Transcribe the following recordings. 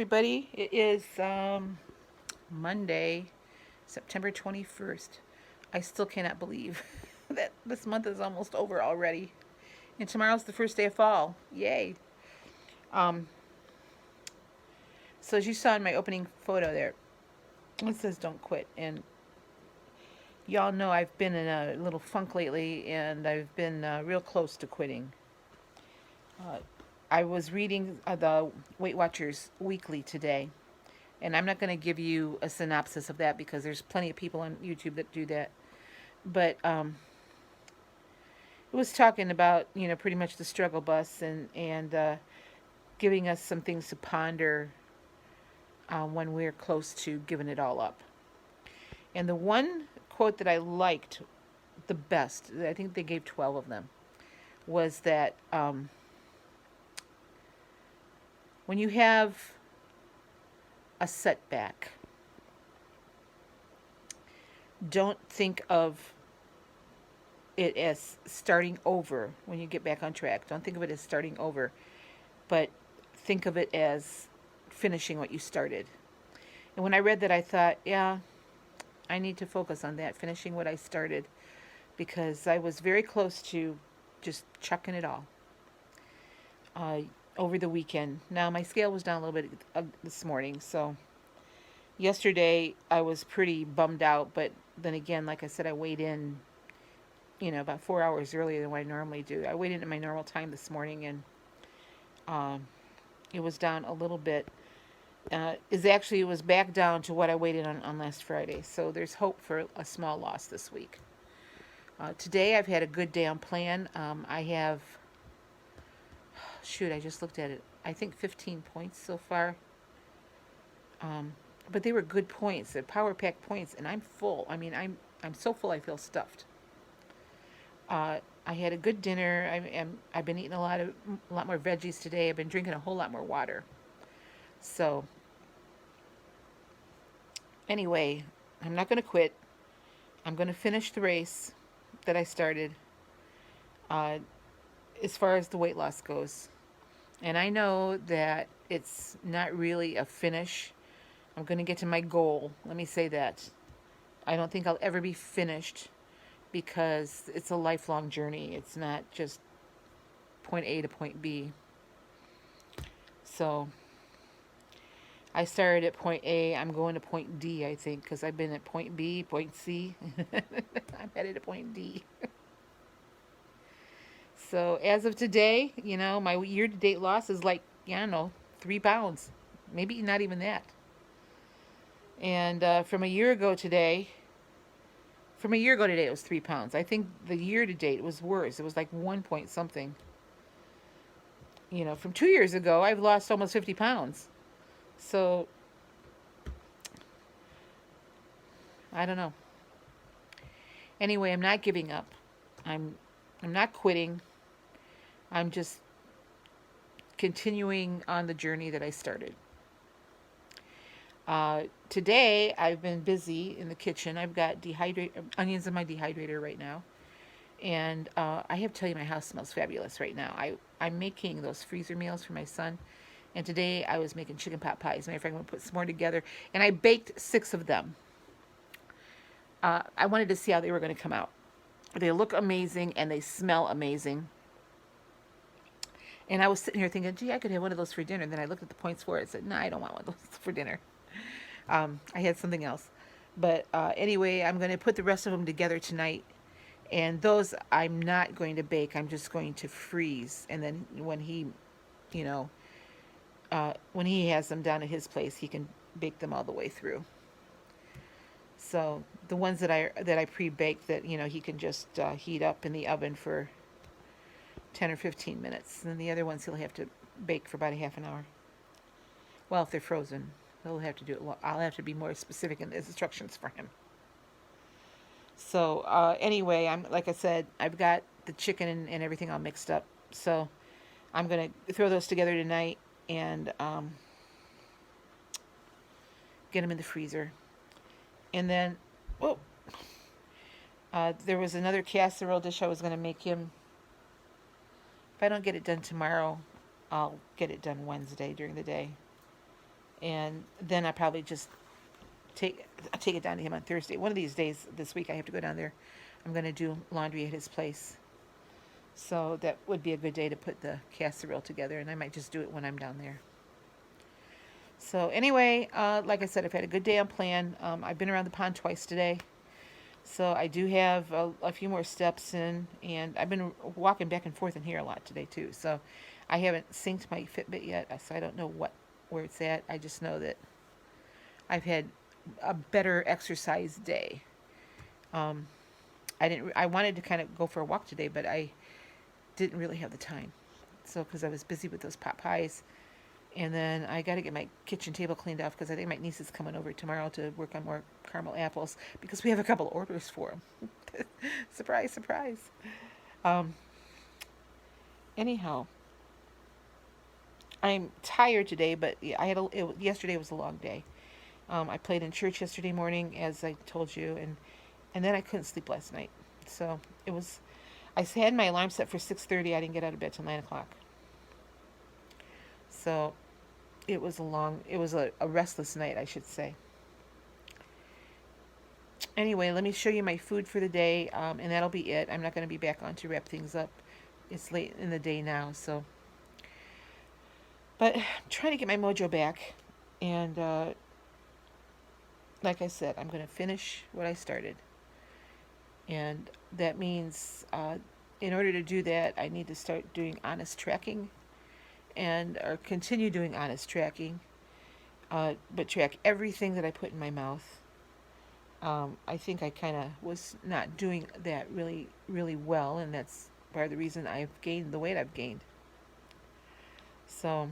everybody. It is Monday, September 21st. I still cannot believe that this month is almost over already. And tomorrow's the first day of fall. Yay. Um, so, as you saw in my opening photo there, it says don't quit. And y'all know I've been in a little funk lately and I've been real close to quitting. Uh, I was reading the Weight Watchers Weekly today. And I'm not going to give you a synopsis of that because there's plenty of people on YouTube that do that. But it was talking about, pretty much the struggle bus and giving us some things to ponder when we're close to giving it all up. And the one quote that I liked the best, I think they gave 12 of them, was that when you have a setback, don't think of it as starting over when you get back on track. Don't think of it as starting over, but think of it as finishing what you started. And when I read that, I thought, yeah, I need to focus on that, finishing what I started, because I was very close to just chucking it all uh, over the weekend. Now, my scale was down a little bit this morning, so yesterday I was pretty bummed out, but then again, like I said, I weighed in, about 4 hours earlier than what I normally do. I weighed in at my normal time this morning, and um, it was down a little bit. It was back down to what I weighed in on last Friday. So there's hope for a small loss this week. Today I've had a good day on plan. I have, shoot, I just looked at it. I think 15 points so far. But they were good points, they're power pack points, and I'm full. I mean, I'm so full I feel stuffed. I had a good dinner. I've been eating a lot more veggies today. I've been drinking a whole lot more water. So anyway, I'm not going to quit. I'm going to finish the race that I started. Uh, as far as the weight loss goes, and I know that it's not really a finish. I'm going to get to my goal. Let me say that. I don't think I'll ever be finished because it's a lifelong journey. It's not just point A to point B. So I started at point A. I'm going to point D, I think, because I've been at point B, point C. I'm headed to point D. So as of today, my year to date loss is like, I don't know, 3 pounds. Maybe not even that. And from a year ago today, it was 3 pounds. I think the year to date was worse. It was like 1 point something. From 2 years ago, I've lost almost 50 pounds. So, I don't know. Anyway, I'm not giving up. I'm not quitting. I'm just continuing on the journey that I started. Today, I've been busy in the kitchen. I've got onions in my dehydrator right now. And I have to tell you, my house smells fabulous right now. I'm making those freezer meals for my son. And today I was making chicken pot pies. Matter of fact, I'm going to put some more together. And I baked 6 of them. I wanted to see how they were going to come out. They look amazing and they smell amazing. And I was sitting here thinking, gee, I could have one of those for dinner. And then I looked at the points for it and said, no, I don't want one of those for dinner. I had something else. But anyway, I'm going to put the rest of them together tonight. And those I'm not going to bake. I'm just going to freeze. And then when he has them down at his place, he can bake them all the way through. So the ones that I pre-baked, that he can just heat up in the oven for 10 or 15 minutes. And then the other ones he'll have to bake for about a half an hour. Well, if they're frozen, he'll have to do it. I'll have to be more specific in the instructions for him. So anyway, like I said, I've got the chicken and everything all mixed up. So I'm gonna throw those together tonight and get them in the freezer. And then, there was another casserole dish I was gonna make him. If I don't get it done tomorrow, I'll get it done Wednesday during the day. and then I probably just take it down to him on Thursday. One of these days this week, I have to go down there. I'm going to do laundry at his place, so that would be a good day to put the casserole together, and I might just do it when I'm down there. So anyway, like I said, I've had a good day on plan. I've been around the pond twice today, so I do have a few more steps in, and I've been walking back and forth in here a lot today too. So I haven't synced my Fitbit yet, so I don't know where it's at. I just know that I've had a better exercise day. Um, I wanted to kind of go for a walk today, but I didn't really have the time. So because I was busy with those pot pies, and then I got to get my kitchen table cleaned off because I think my niece is coming over tomorrow to work on more caramel apples because we have a couple orders for them. Surprise, surprise. Um, anyhow, I'm tired today, but yeah, yesterday was a long day. I played in church yesterday morning, as I told you, and then I couldn't sleep last night. So it was. I had my alarm set for 6:30. I didn't get out of bed till 9 o'clock. So it was a restless night, I should say. Anyway, let me show you my food for the day, and that'll be it. I'm not going to be back on to wrap things up. It's late in the day now, so. But I'm trying to get my mojo back, and like I said, I'm going to finish what I started. And that means, in order to do that, I need to start doing honest tracking and or continue doing honest tracking, but track everything that I put in my mouth. I think I kind of was not doing that really, really well, and that's part of the reason I've gained the weight I've gained. So,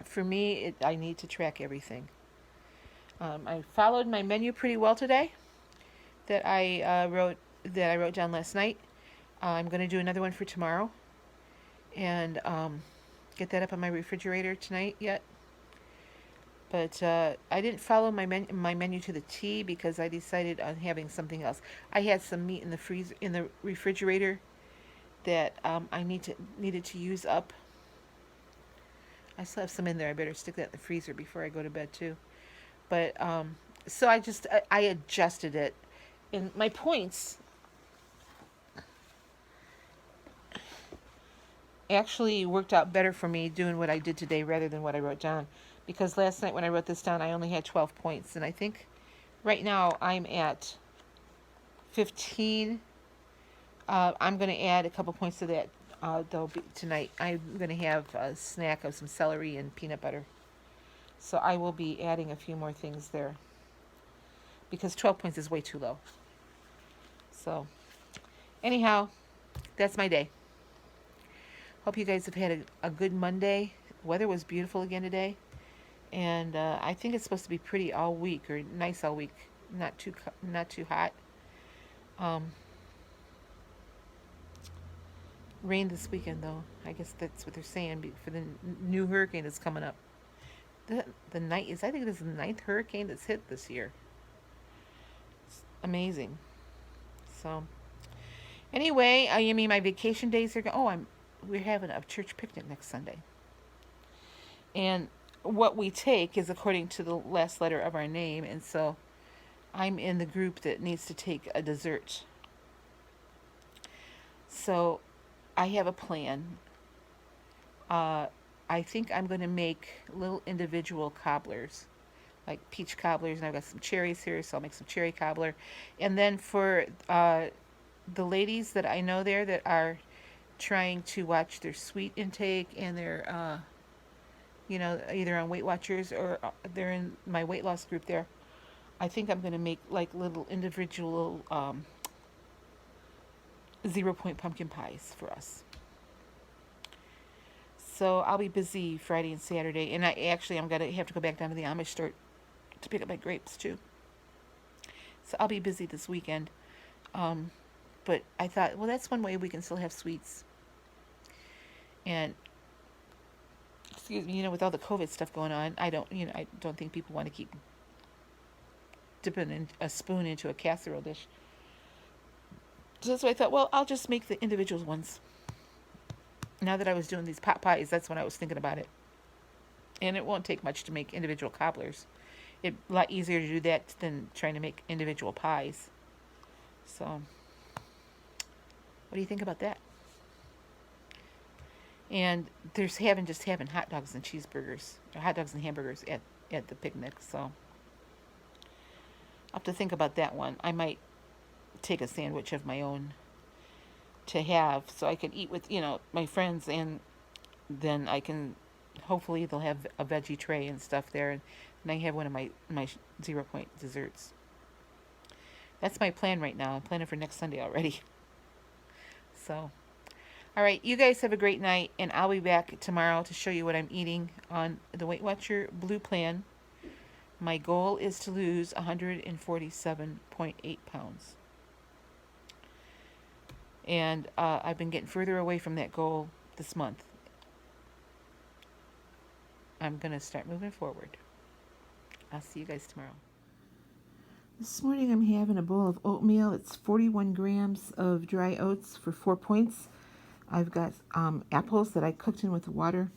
for me, I need to track everything. I followed my menu pretty well today that I wrote down last night. I'm going to do another one for tomorrow, and get that up on my refrigerator tonight yet. But I didn't follow my menu to the T because I decided on having something else. I had some meat in the refrigerator that I needed to use up. I still have some in there. I better stick that in the freezer before I go to bed too. But so I adjusted it, and my points actually worked out better for me doing what I did today rather than what I wrote down. Because last night when I wrote this down, I only had 12 points, and I think right now I'm at 15. I'm going to add a couple points to that. They'll be tonight. I'm going to have a snack of some celery and peanut butter. So I will be adding a few more things there because 12 points is way too low. So, anyhow, that's my day. Hope you guys have had a good Monday. Weather was beautiful again today, and I think it's supposed to be pretty all week or nice all week. Not too hot. Um, Rain this weekend though. I guess that's what they're saying for the new hurricane that's coming up. The night is I think it is the ninth hurricane that's hit this year. It's amazing. So anyway, I mean my vacation days are going. We're having a church picnic next Sunday, and what we take is according to the last letter of our name, and so I'm in the group that needs to take a dessert. So I have a plan. Uh, I think I'm going to make little individual cobblers, like peach cobblers, and I've got some cherries here, so I'll make some cherry cobbler. And then for the ladies that I know there that are trying to watch their sweet intake and their, either on Weight Watchers or they're in my weight loss group there, I think I'm going to make like little individual 0 point pumpkin pies for us. So I'll be busy Friday and Saturday, and I'm gonna have to go back down to the Amish store to pick up my grapes too. So I'll be busy this weekend. Um, but I thought, well, that's one way we can still have sweets. And excuse me, with all the COVID stuff going on, I don't think people want to keep dipping a spoon into a casserole dish. So I thought, well, I'll just make the individual ones. Now that I was doing these pot pies, that's when I was thinking about it. And it won't take much to make individual cobblers. It's a lot easier to do that than trying to make individual pies. So, what do you think about that? And there's having hot dogs and cheeseburgers, or hot dogs and hamburgers at the picnic. So, I'll have to think about that one. I might take a sandwich of my own to have so I can eat with, my friends, and then I can hopefully they'll have a veggie tray and stuff there, and I have one of my 0 point desserts. That's my plan right now. I'm planning for next Sunday already. So, all right, you guys have a great night, and I'll be back tomorrow to show you what I'm eating on the Weight Watcher Blue Plan. My goal is to lose 147.8 pounds. And I've been getting further away from that goal this month. I'm going to start moving forward. I'll see you guys tomorrow. This morning I'm having a bowl of oatmeal. It's 41 grams of dry oats for 4 points. I've got apples that I cooked in with water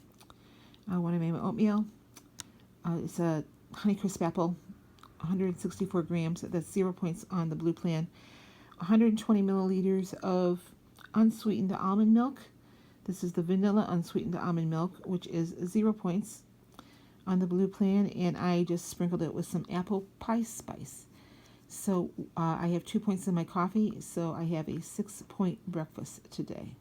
when I made my oatmeal. It's a Honeycrisp apple, 164 grams. That's 0 points on the Blue Plan. 120 milliliters of unsweetened almond milk. This is the vanilla unsweetened almond milk, which is 0 points on the Blue Plan, and I just sprinkled it with some apple pie spice. So I have 2 points in my coffee, so I have a 6-point breakfast today.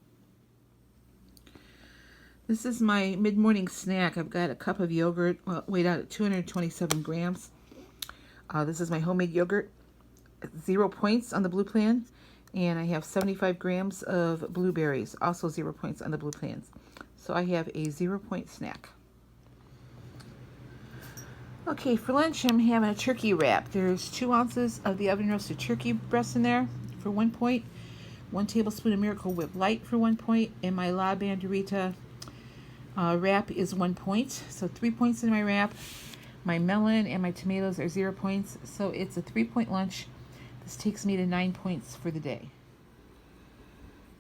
This is my mid-morning snack. I've got a cup of yogurt, weighed out at 227 grams. This is my homemade yogurt, 0 points on the Blue Plan, and I have 75 grams of blueberries, also 0 points on the Blue Plans. So I have a 0-point snack. Okay, for lunch I'm having a turkey wrap. There's 2 ounces of the oven roasted turkey breast in there for 1 point, 1 tablespoon of Miracle Whip Light for 1 point, and my La Banderita wrap is 1 point. So 3 points in my wrap. My melon and my tomatoes are 0 points. So it's a 3-point lunch. This takes me to 9 points for the day.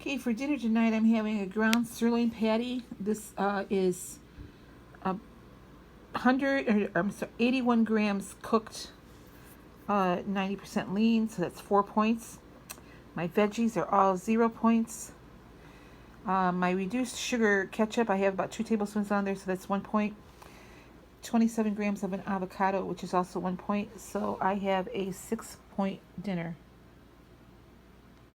Okay, for dinner tonight I'm having a ground sirloin patty. This is 81 grams cooked, 90% lean, so that's 4 points. My veggies are all 0 points. My reduced sugar ketchup, I have about 2 tablespoons on there, so that's 1 point. 27 grams of an avocado, which is also 1 point. So I have a 6-point dinner.